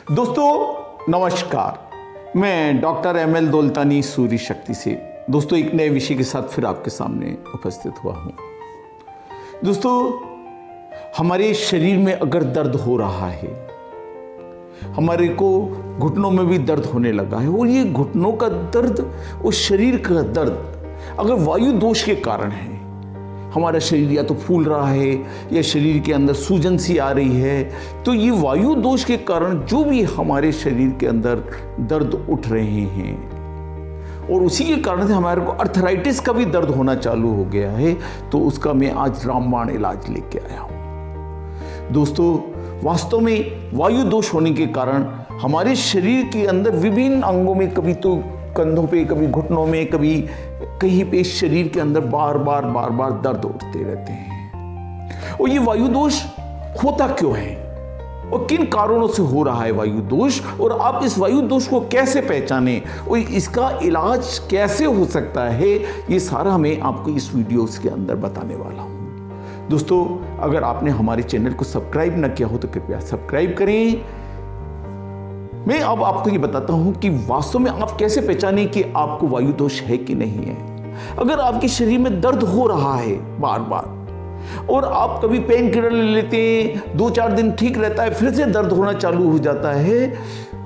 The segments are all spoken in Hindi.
दोस्तों नमस्कार, मैं डॉक्टर एमएल दौलतानी सूर्य शक्ति से दोस्तों एक नए विषय के साथ फिर आपके सामने उपस्थित हुआ हूँ। दोस्तों हमारे शरीर में अगर दर्द हो रहा है, हमारे को घुटनों में भी दर्द होने लगा है और ये घुटनों का दर्द और शरीर का दर्द अगर वायु दोष के कारण है, हमारा शरीर या तो फूल रहा है या शरीर के अंदर सूजन सी आ रही है, तो ये वायु दोष के कारण जो भी हमारे शरीर के अंदर दर्द उठ रहे हैं और उसी के कारण से हमारे को अर्थराइटिस का भी दर्द होना चालू हो गया है, तो उसका मैं आज रामबाण इलाज लेके आया हूं। दोस्तों वास्तव में वायु दोष होने के कारण हमारे शरीर के अंदर विभिन्न अंगों में, कभी तो कंधों पे, कभी घुटनों में, कभी कहीं पे शरीर के अंदर बार बार दर्द उठते रहते हैं। और ये वायु दोष होता क्यों है और किन कारणों से हो रहा है वायु दोष, और आप इस वायु दोष को कैसे पहचानें और इसका इलाज कैसे हो सकता है, ये सारा मैं आपको इस वीडियो के अंदर बताने वाला हूं। दोस्तों अगर आपने हमारे चैनल को सब्सक्राइब न किया हो तो कृपया सब्सक्राइब करें। मैं अब आपको ये बताता हूं कि वास्तव में आप कैसे पहचानें कि आपको वायु दोष है कि नहीं है। अगर आपके शरीर में दर्द हो रहा है बार बार और आप कभी पेन किलर ले लेते हैं, 2-4 दिन ठीक रहता है, फिर से दर्द होना चालू हो जाता है,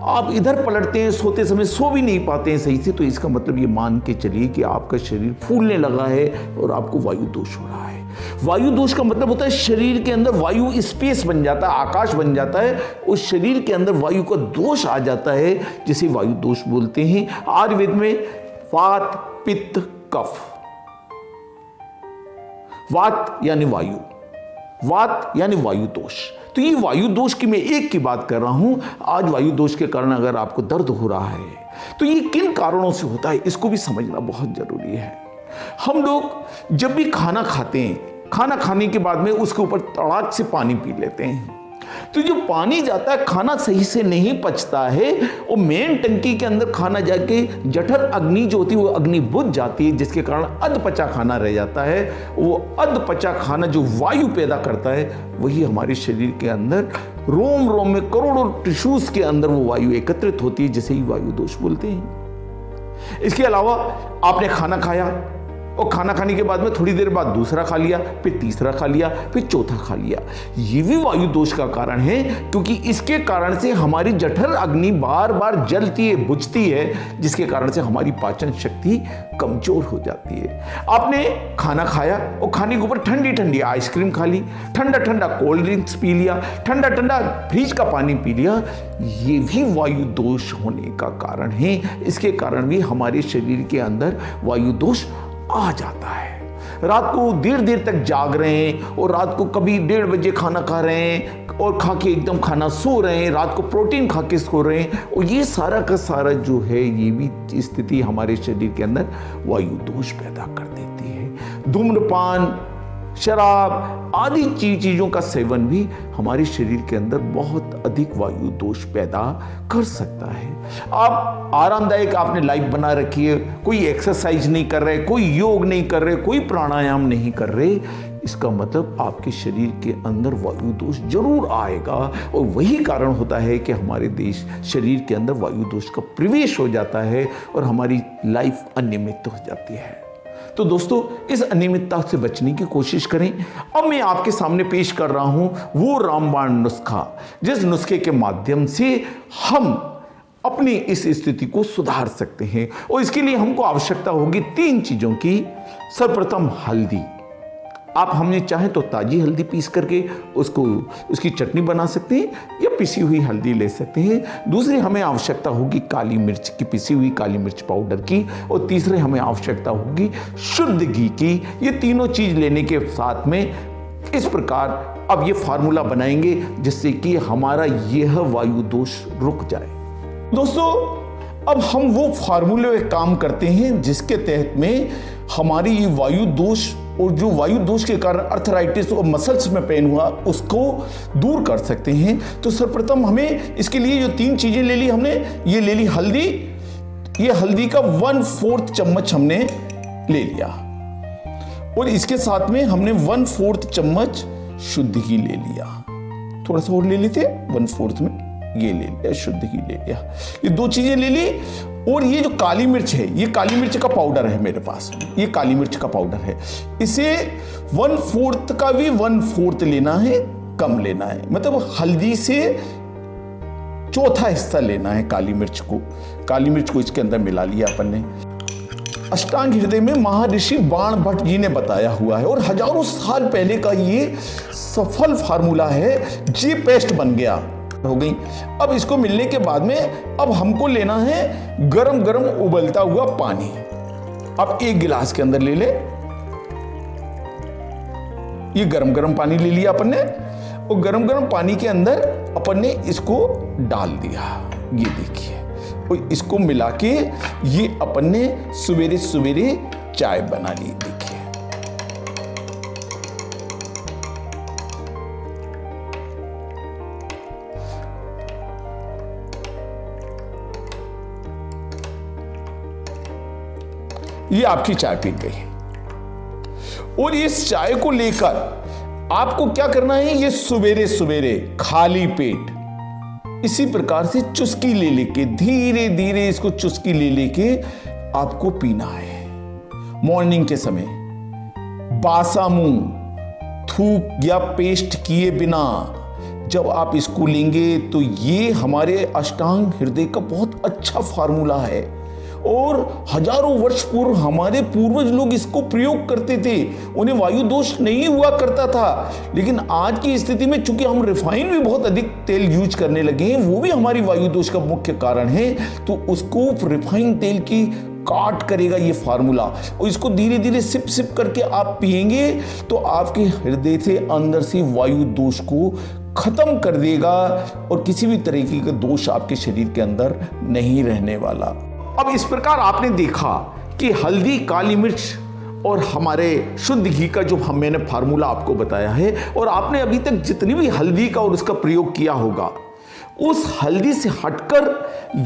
आप इधर पलटते हैं, सोते समय सो भी नहीं पाते हैं सही से, तो इसका मतलब ये मान के चलिए कि आपका शरीर फूलने लगा है और आपको वायु दोष हो रहा है। वायु दोष का मतलब होता है शरीर के अंदर वायु स्पेस बन जाता है, आकाश बन जाता है, उस शरीर के अंदर वायु का दोष आ जाता है, जिसे वायु दोष बोलते हैं। आयुर्वेद में वात, पित्त, कफ। वात यानी वायु, वात यानी वायु दोष। तो ये वायु दोष की मैं एक की बात कर रहा हूं। आज वायु दोष के कारण अगर आपको दर्द हो रहा है तो ये किन कारणों से होता है, इसको भी समझना बहुत जरूरी है। हम लोग जब भी खाना खाते हैं, खाना खाने के बाद में उसके ऊपर तड़ाक से पानी पी लेते हैं, तो जो पानी जाता है खाना सही से नहीं पचता है और मेन टंकी के अंदर खाना जाके जठर अग्नि जो होती है वो अग्नि बुझ जाती है, जिसके कारण अधपचा खाना रह जाता है। वो अधपचा खाना जो वायु पैदा करता है वही हमारे शरीर के अंदर रोम रोम में करोड़ों टिश्यूज के अंदर वो वायु एकत्रित होती है, जिसे ही वायु दोष बोलते हैं। इसके अलावा आपने खाना खाया और खाना खाने के बाद में थोड़ी देर बाद दूसरा खा लिया, फिर तीसरा खा लिया, फिर चौथा खा लिया, ये भी वायु दोष का कारण है, क्योंकि इसके कारण से हमारी जठर अग्नि बार बार जलती है, बुझती है, जिसके कारण से हमारी पाचन शक्ति कमजोर हो जाती है। आपने खाना खाया और खाने के ऊपर ठंडी ठंडी आइसक्रीम खा ली, ठंडा ठंडा कोल्ड ड्रिंक्स पी लिया, ठंडा ठंडा फ्रिज का पानी पी लिया, ये भी वायु दोष होने का कारण है। इसके कारण भी हमारे शरीर के अंदर वायु दोष आ जाता है। रात को देर देर तक जाग रहे हैं और रात को कभी 1:30 बजे खाना खा रहे हैं और खा के एकदम खाना सो रहे हैं, रात को प्रोटीन खा के सो रहे हैं, और ये सारा का सारा जो है ये भी स्थिति हमारे शरीर के अंदर वायु दोष पैदा कर देती है। धूम्रपान, शराब आदि चीजों का सेवन भी हमारे शरीर के अंदर बहुत अधिक वायु दोष पैदा कर सकता है। आप आरामदायक आपने लाइफ बना रखी है, कोई एक्सरसाइज नहीं कर रहे, कोई योग नहीं कर रहे, कोई प्राणायाम नहीं कर रहे, इसका मतलब आपके शरीर के अंदर वायु दोष जरूर आएगा, और वही कारण होता है कि हमारे देश शरीर के अंदर वायु दोष का प्रवेश हो जाता है और हमारी लाइफ अनियमित हो जाती है। तो दोस्तों इस अनियमितता से बचने की कोशिश करें। अब मैं आपके सामने पेश कर रहा हूं वो रामबाण नुस्खा, जिस नुस्खे के माध्यम से हम अपनी इस स्थिति को सुधार सकते हैं, और इसके लिए हमको आवश्यकता होगी 3 चीजों की। सर्वप्रथम हल्दी। आप हमने चाहे तो ताजी हल्दी पीस करके उसकी चटनी बना सकते हैं या पिसी हुई हल्दी ले सकते हैं। दूसरी हमें आवश्यकता होगी काली मिर्च की, पिसी हुई काली मिर्च पाउडर की, और तीसरे हमें आवश्यकता होगी शुद्ध घी की। ये तीनों चीज लेने के साथ में इस प्रकार अब ये फार्मूला बनाएंगे जिससे कि हमारा यह वायु दोष रुक जाए। दोस्तों अब हम वो फार्मूले पे काम करते हैं जिसके तहत में हमारी ये वायु दोष और जो वायु दोष के कारण अर्थराइटिस और मसल्स में पेन हुआ उसको दूर कर सकते हैं। तो सर्वप्रथम हमें इसके लिए जो 3 चीजें ले ली हमने, ये ले ली हल्दी, ये हल्दी का 1/4 चम्मच हमने ले लिया, और इसके साथ में हमने 1/4 चम्मच शुद्ध घी ले लिया। थोड़ा सा और ले लेते हैं 1/4 में। ये ले लिया, शुद्ध घी ले लिया, ये 2 चीजें ले ली। और ये जो काली मिर्च है, ये काली मिर्च का पाउडर है मेरे पास, ये काली मिर्च का पाउडर है। इसे 1/4 का भी 1/4 लेना है, कम लेना है, मतलब हल्दी से चौथा हिस्सा लेना है काली मिर्च को। काली मिर्च को इसके अंदर मिला लिया अपन ने। अष्टांग हृदय में महर्षि बाण भट्ट जी ने बताया हुआ है और हजारों साल पहले का ये सफल फार्मूला है। ये पेस्ट बन गया, हो गई। अब इसको मिलने के बाद में अब हमको लेना है गरम गरम उबलता हुआ पानी। अब 1 गिलास के अंदर ले ले, ये गरम गरम पानी ले लिया अपन ने, और गरम गरम पानी के अंदर अपन ने इसको डाल दिया। ये देखिए, और इसको मिला के ये अपन ने सवेरे सवेरे चाय बना ली। देखिए ये आपकी चाय पी गई। और इस चाय को लेकर आपको क्या करना है, ये सवेरे सवेरे खाली पेट इसी प्रकार से चुस्की ले लेके, धीरे धीरे इसको चुस्की ले लेके आपको पीना है। मॉर्निंग के समय बासा मुंह, थूक या पेस्ट किए बिना जब आप इसको लेंगे तो ये हमारे अष्टांग हृदय का बहुत अच्छा फार्मूला है। और हजारों वर्ष पूर्व हमारे पूर्वज लोग इसको प्रयोग करते थे, उन्हें वायु दोष नहीं हुआ करता था। लेकिन आज की स्थिति में चूंकि हम रिफाइन भी बहुत अधिक तेल यूज करने लगे हैं, वो भी हमारी वायु दोष का मुख्य कारण है। तो उसको रिफाइन तेल की काट करेगा ये फार्मूला, और इसको धीरे धीरे सिप सिप करके आप पिएंगे तो आपके हृदय से अंदर से वायु दोष को खत्म कर देगा और किसी भी तरीके का दोष आपके शरीर के अंदर नहीं रहने वाला। अब इस प्रकार आपने देखा कि हल्दी, काली मिर्च और हमारे शुद्ध घी का जो मैंने फार्मूला आपको बताया है, और आपने अभी तक जितनी भी हल्दी का और उसका प्रयोग किया होगा उस हल्दी से हटकर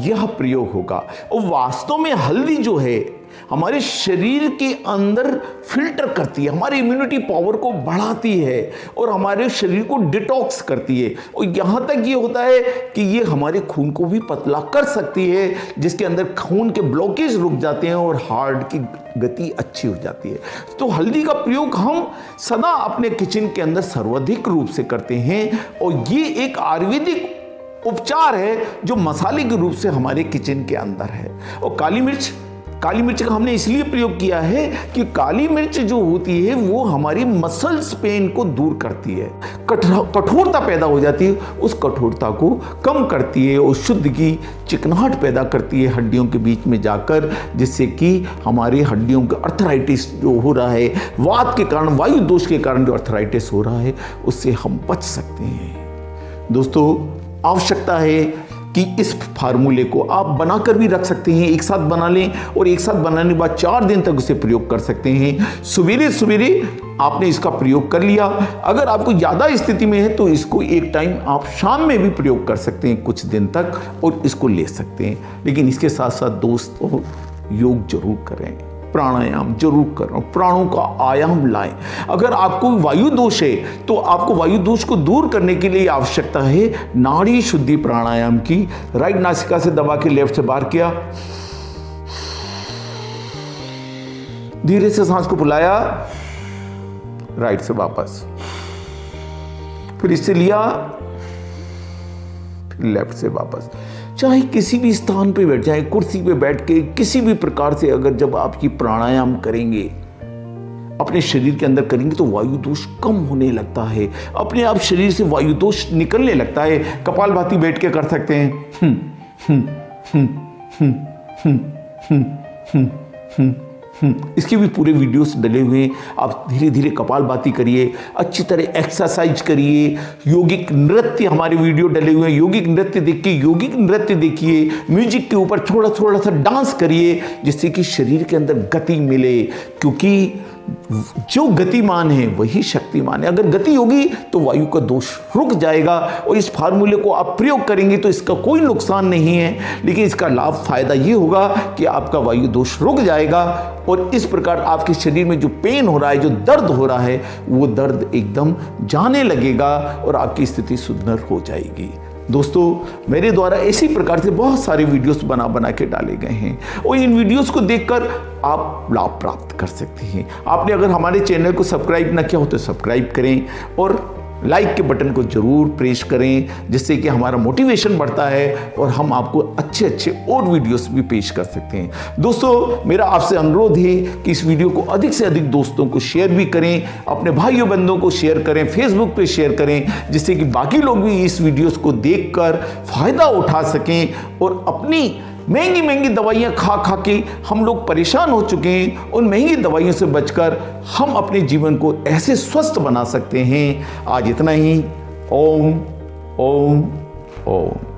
यह प्रयोग होगा। और वास्तव में हल्दी जो है हमारे शरीर के अंदर फिल्टर करती है, हमारी इम्यूनिटी पावर को बढ़ाती है और हमारे शरीर को डिटॉक्स करती है। और यहाँ तक ये होता है कि ये हमारे खून को भी पतला कर सकती है, जिसके अंदर खून के ब्लॉकेज रुक जाते हैं और हार्ट की गति अच्छी हो जाती है। तो हल्दी का प्रयोग हम सदा अपने किचन के अंदर सर्वाधिक रूप से करते हैं, और ये एक आयुर्वेदिक उपचार है जो मसाले के रूप से हमारे किचन के अंदर है। और काली मिर्च का हमने इसलिए प्रयोग किया है कि काली मिर्च जो होती है वो हमारी मसल्स पेन को दूर करती है, कठोरता पैदा हो जाती है, उस कठोरता को कम करती है, और शुद्ध की चिकनाहट पैदा करती है हड्डियों के बीच में जाकर, जिससे कि हमारी हड्डियों का अर्थराइटिस जो हो रहा है, वात के कारण, वायु दोष के कारण जो अर्थराइटिस हो रहा है, उससे हम बच सकते हैं। दोस्तों, आवश्यकता है कि इस फार्मूले को आप बनाकर भी रख सकते हैं, एक साथ बना लें, और एक साथ बनाने के बाद 4 दिन तक उसे प्रयोग कर सकते हैं। सवेरे सवेरे आपने इसका प्रयोग कर लिया। अगर आपको ज़्यादा स्थिति में है तो इसको एक टाइम आप शाम में भी प्रयोग कर सकते हैं कुछ दिन तक, और इसको ले सकते हैं। लेकिन इसके साथ साथ दोस्तों, योग जरूर करें, प्राणायाम जरूर करें, प्राणों का आयाम लाएं। अगर आपको वायु दोष है तो आपको वायु दोष को दूर करने के लिए आवश्यकता है नाड़ी शुद्धि प्राणायाम की। राइट नासिका से दबा के लेफ्ट से बाहर किया, धीरे से सांस को बुलाया, राइट से वापस, फिर इससे लिया, फिर लेफ्ट से वापस। चाहे किसी भी स्थान पे बैठ जाए, कुर्सी पे बैठ के किसी भी प्रकार से अगर जब आपकी प्राणायाम करेंगे, अपने शरीर के अंदर करेंगे तो वायु दोष कम होने लगता है, अपने आप शरीर से वायु दोष निकलने लगता है। कपालभाति बैठ के कर सकते हैं। इसके भी पूरे वीडियोस डले हुए हैं, आप धीरे धीरे कपालभाति करिए, अच्छी तरह एक्सरसाइज करिए। यौगिक नृत्य हमारे वीडियो डले हुए हैं, यौगिक नृत्य देखिए, यौगिक नृत्य देखिए, म्यूजिक के ऊपर थोड़ा थोड़ा सा डांस करिए, जिससे कि शरीर के अंदर गति मिले, क्योंकि जो गतिमान है वही शक्तिमान है। अगर गति होगी तो वायु का दोष रुक जाएगा, और इस फार्मूले को आप प्रयोग करेंगे तो इसका कोई नुकसान नहीं है, लेकिन इसका लाभ फायदा ये होगा कि आपका वायु दोष रुक जाएगा, और इस प्रकार आपके शरीर में जो पेन हो रहा है, जो दर्द हो रहा है, वो दर्द एकदम जाने लगेगा और आपकी स्थिति सुधर हो जाएगी। दोस्तों, मेरे द्वारा इसी प्रकार से बहुत सारे वीडियोस बना के डाले गए हैं और इन वीडियोस को देखकर आप लाभ प्राप्त कर सकते हैं। आपने अगर हमारे चैनल को सब्सक्राइब न किया हो तो सब्सक्राइब करें और लाइक के बटन को जरूर प्रेस करें, जिससे कि हमारा मोटिवेशन बढ़ता है और हम आपको अच्छे अच्छे और वीडियोस भी पेश कर सकते हैं। दोस्तों, मेरा आपसे अनुरोध है कि इस वीडियो को अधिक से अधिक दोस्तों को शेयर भी करें, अपने भाइयों बंधुओं को शेयर करें, फेसबुक पे शेयर करें, जिससे कि बाकी लोग भी इस वीडियोस को देखकर फायदा उठा सकें और अपनी महंगी महंगी दवाइयाँ खा खा के हम लोग परेशान हो चुके हैं। उन महंगी दवाइयों से बचकर हम अपने जीवन को ऐसे स्वस्थ बना सकते हैं। आज इतना ही। ओम ओम ओम।